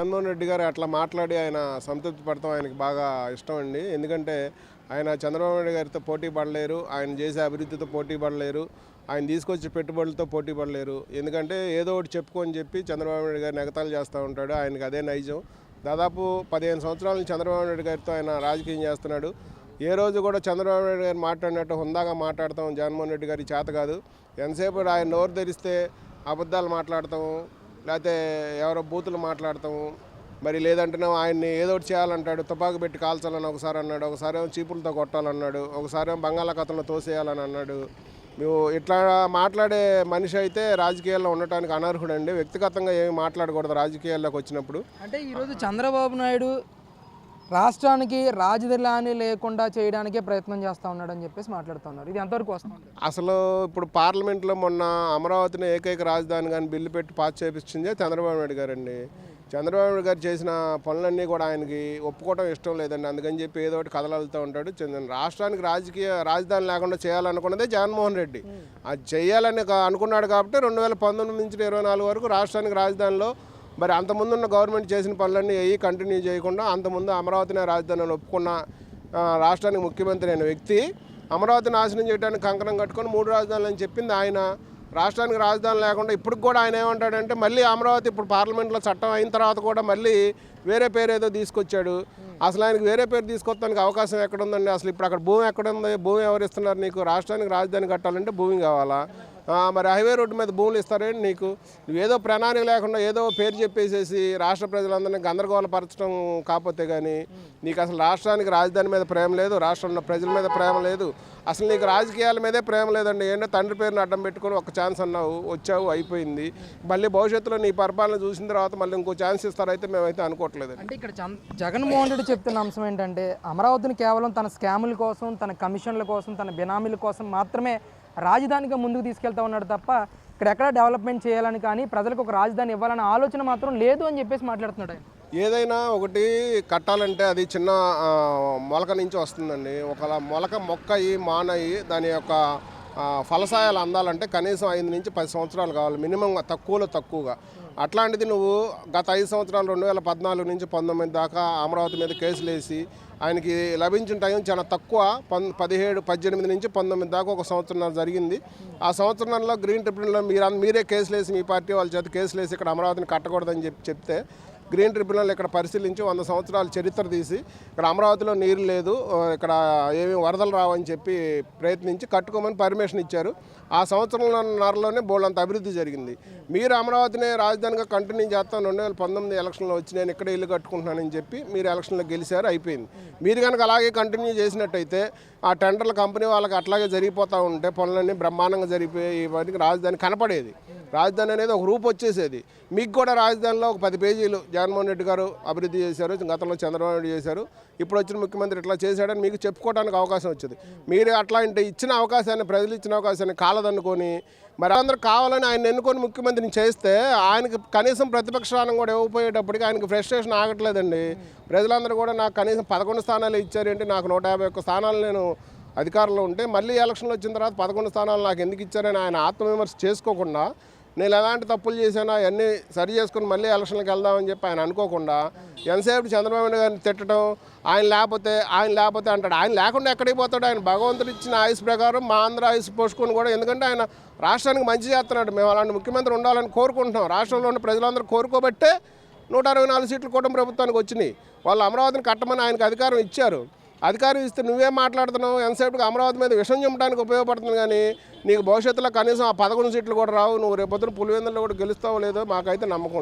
జగన్మోహన్ రెడ్డి గారు అట్లా మాట్లాడి ఆయన సంతృప్తి పడటం ఆయనకి బాగా ఇష్టం అండి. ఎందుకంటే ఆయన చంద్రబాబు నాయుడు గారితో పోటీ పడలేరు, ఆయన చేసే అభివృద్ధితో పోటీ పడలేరు, ఆయన తీసుకొచ్చే పెట్టుబడులతో పోటీ పడలేరు. ఎందుకంటే ఏదో ఒకటి చెప్పుకొని చెప్పి చంద్రబాబు నాయుడు గారిని ఎగతాళి చేస్తూ ఉంటాడు. ఆయనకి అదే నైజం. దాదాపు 15 సంవత్సరాల నుంచి చంద్రబాబు నాయుడు గారితో ఆయన రాజకీయం చేస్తున్నాడు. ఏ రోజు కూడా చంద్రబాబు నాయుడు గారు మాట్లాడినట్టు హుందాగా మాట్లాడతాం జగన్మోహన్ రెడ్డి గారి చేత కాదు. ఎంతసేపు ఆయన నోరు తెరిస్తే అబద్ధాలు మాట్లాడతాము, లేకపోతే ఎవరో బూతులు మాట్లాడతాము, మరి లేదంటేనే ఆయన్ని ఏదో ఒకటి చేయాలంటాడు. తుపాకు పెట్టి కాల్చాలని ఒకసారి అన్నాడు, ఒకసారి ఏమో చీపులతో కొట్టాలన్నాడు, ఒకసారి ఏమో బంగాళాఖాతంలో తోసేయాలని అన్నాడు. మేము ఇట్లా మాట్లాడే మనిషి అయితే రాజకీయాల్లో ఉండటానికి అనర్హుడండి. వ్యక్తిగతంగా ఏమి మాట్లాడకూడదు రాజకీయాల్లోకి వచ్చినప్పుడు. అంటే ఈరోజు చంద్రబాబు నాయుడు రాష్ట్రానికి రాజధాని లేకుండా చేయడానికే ప్రయత్నం చేస్తూ ఉన్నాడని చెప్పేసి మాట్లాడుతున్నారు. ఇది ఎంతవరకు వస్తుంది? అసలు ఇప్పుడు పార్లమెంట్లో మొన్న అమరావతిని ఏకైక రాజధాని కానీ బిల్లు పెట్టి పాస్ చేయించిందే చంద్రబాబు నాయుడు గారండి. చంద్రబాబు నాయుడు గారు చేసిన పనులన్నీ కూడా ఆయనకి ఒప్పుకోవడం ఇష్టం లేదండి. అందుకని చెప్పి ఏదో ఒకటి కథలతో ఉంటాడు. రాష్ట్రానికి రాజధాని లేకుండా చేయాలనుకున్నదే జగన్మోహన్ రెడ్డి. అది చేయాలని అనుకున్నాడు కాబట్టి 2019 నుంచి 2024 వరకు రాష్ట్రానికి రాజధానిలో మరి అంతకుముందున్న గవర్నమెంట్ చేసిన పనులన్నీ కంటిన్యూ చేయకుండా అంతకుముందు అమరావతిని రాజధానిని ఒప్పుకున్న రాష్ట్రానికి ముఖ్యమంత్రి అయిన వ్యక్తి అమరావతిని నాశనం చేయడానికి కంకణం కట్టుకొని 3 రాజధానులు అని చెప్పింది ఆయన. రాష్ట్రానికి రాజధాని లేకుండా ఇప్పటికి కూడా ఆయన ఏమంటాడంటే మళ్ళీ అమరావతి ఇప్పుడు పార్లమెంట్లో చట్టం అయిన తర్వాత కూడా మళ్ళీ వేరే పేరు ఏదో తీసుకొచ్చాడు. అసలు ఆయనకు వేరే పేరు తీసుకొస్తానికి అవకాశం ఎక్కడుందండి? అసలు ఇప్పుడు అక్కడ భూమి ఎక్కడుంది? భూమి ఎవరు ఇస్తున్నారు నీకు? రాష్ట్రానికి రాజధాని కట్టాలంటే భూమి కావాలా? మరి హైవే రోడ్డు మీద భూములు ఇస్తారేంటి నీకు? నువ్వేదో ప్రణాళిక లేకుండా ఏదో పేరు చెప్పేసేసి రాష్ట్ర ప్రజలందరినీ గందరగోళపరచడం కాకపోతే కానీ నీకు అసలు రాష్ట్రానికి రాజధాని మీద ప్రేమ లేదు, రాష్ట్రంలో ప్రజల మీద ప్రేమ లేదు, అసలు నీకు రాజకీయాల మీదే ప్రేమ లేదండి. ఏంటో తండ్రి పేరుని అడ్డం పెట్టుకొని ఒక ఛాన్స్ అన్నావు, వచ్చావు, అయిపోయింది. మళ్ళీ భవిష్యత్తులో నీ పరిపాలన చూసిన తర్వాత మళ్ళీ ఇంకో ఛాన్స్ ఇస్తారైతే మేమైతే అనుకోవట్లేదు. అంటే ఇక్కడ జగన్మోహన్ రెడ్డి చెప్తున్న అంశం ఏంటంటే అమరావతిని కేవలం తన స్కాముల కోసం, తన కమిషన్ల కోసం, తన బినామీల కోసం మాత్రమే రాజధానిగా ముందుకు తీసుకెళ్తా ఉన్నాడు తప్ప ఇక్కడ ఎక్కడ డెవలప్మెంట్ చేయాలని కానీ ప్రజలకు ఒక రాజధాని ఇవ్వాలనే ఆలోచన మాత్రం లేదు అని చెప్పేసి మాట్లాడుతున్నాడు ఆయన. ఏదైనా ఒకటి కట్టాలంటే అది చిన్న మొలక నుంచి వస్తుందండి. ఒక మొక్క మానయి దాని యొక్క ఫలసాయాలు అందాలంటే కనీసం 5 నుంచి 10 సంవత్సరాలు కావాలి మినిమం, తక్కువగా. అట్లాంటిది నువ్వు గత 5 సంవత్సరాలు 2014 నుంచి 19 దాకా అమరావతి మీద కేసులు వేసి ఆయనకి లభించిన టైం చాలా తక్కువ. 18 నుంచి 19 దాకా ఒక సంవత్సరం జరిగింది. ఆ సంవత్సరంలో గ్రీన్ ట్రిబ్యునల్లో మీరే కేసులు వేసి మీ పార్టీ వాళ్ళ చేత కేసులు వేసి ఇక్కడ అమరావతిని కట్టకూడదని చెప్తే గ్రీన్ ట్రిబ్యునల్ ఇక్కడ పరిశీలించి 100 సంవత్సరాల చరిత్ర తీసి ఇక్కడ అమరావతిలో నీరు లేదు, ఇక్కడ ఏమీ వరదలు రావని చెప్పి ప్రయత్నించి కట్టుకోమని పర్మిషన్ ఇచ్చారు. ఆ సంవత్సరంలోనే బోళ్ళంత అభివృద్ధి జరిగింది. మీరు అమరావతిని రాజధానిగా కంటిన్యూ చేస్తాం 2019 ఎలక్షన్లో వచ్చి నేను ఇక్కడ ఇల్లు కట్టుకుంటున్నానని చెప్పి మీరు ఎలక్షన్లో గెలిచారు, అయిపోయింది. మీరు కనుక అలాగే కంటిన్యూ చేసినట్టయితే ఆ టెండర్ల కంపెనీ వాళ్ళకి అట్లాగే జరిగిపోతూ ఉంటే పనులన్నీ బ్రహ్మాండంగా జరిగిపోయి వాటికి రాజధాని కనపడేది. రాజధాని అనేది ఒక రూపు వచ్చేసేది. మీకు కూడా రాజధానిలో ఒక 10 పేజీలు జగన్మోహన్ రెడ్డి గారు అభివృద్ధి చేశారు, గతంలో చంద్రబాబు నాయుడు చేశారు, ఇప్పుడు వచ్చిన ముఖ్యమంత్రి ఇట్లా చేశాడని మీకు చెప్పుకోవడానికి అవకాశం వచ్చింది. మీరు అట్లాంటి ఇచ్చిన అవకాశాన్ని, ప్రజలు ఇచ్చిన అవకాశాన్ని కాలదనుకొని మరి అందరూ కావాలని ఆయన ఎన్నుకొని ముఖ్యమంత్రిని చేస్తే ఆయనకి కనీసం ప్రతిపక్షానం కూడా ఇవ్వకపోయేటప్పటికి ఆయనకి ఫ్రస్ట్రేషన్ ఆగట్లేదండి. ప్రజలందరూ కూడా నాకు కనీసం 11 స్థానాలు ఇచ్చారేంటి, నాకు 151 స్థానాలు నేను అధికారంలో ఉంటే మళ్ళీ ఎలక్షన్లు వచ్చిన తర్వాత 11 స్థానాలు నాకు ఎందుకు ఇచ్చారని ఆయన ఆత్మవిమర్శ చేసుకోకుండా నేను ఎలాంటి తప్పులు చేశానో అవన్నీ సరి చేసుకుని మళ్ళీ ఎలక్షన్లకు వెళ్దామని చెప్పి ఆయన అనుకోకుండా ఎంతసేపు చంద్రబాబు నాయుడు గారిని తిట్టడం, ఆయన లేకపోతే అంటాడు. ఆయన లేకుండా ఎక్కడికి పోతాడు? ఆయన భగవంతుడు ఇచ్చిన ఆయుష్ ప్రకారం మా ఆంధ్ర ఆయుష్ పోసుకొని కూడా, ఎందుకంటే ఆయన రాష్ట్రానికి మంచి చేస్తున్నాడు. మేము అలాంటి ముఖ్యమంత్రి ఉండాలని కోరుకుంటున్నాం. రాష్ట్రంలో ఉన్న ప్రజలందరూ కోరుకోబట్టే 164 సీట్లు కూటమి ప్రభుత్వానికి వచ్చినాయి. వాళ్ళు అమరావతిని కట్టమని ఆయనకు అధికారం ఇచ్చారు. అధికారం ఇస్తే నువ్వేం మాట్లాడుతున్నావు? ఎంతసేపుకి అమరావతి మీద విషం చెమ్మడానికి ఉపయోగపడుతుంది కానీ నీకు భవిష్యత్తులో కనీసం ఆ 11 సీట్లు కూడా రావు. నువ్వు రేపొద్దున పులివెందులో కూడా గెలుస్తావో లేదో మాకైతే నమ్మకం లేదు.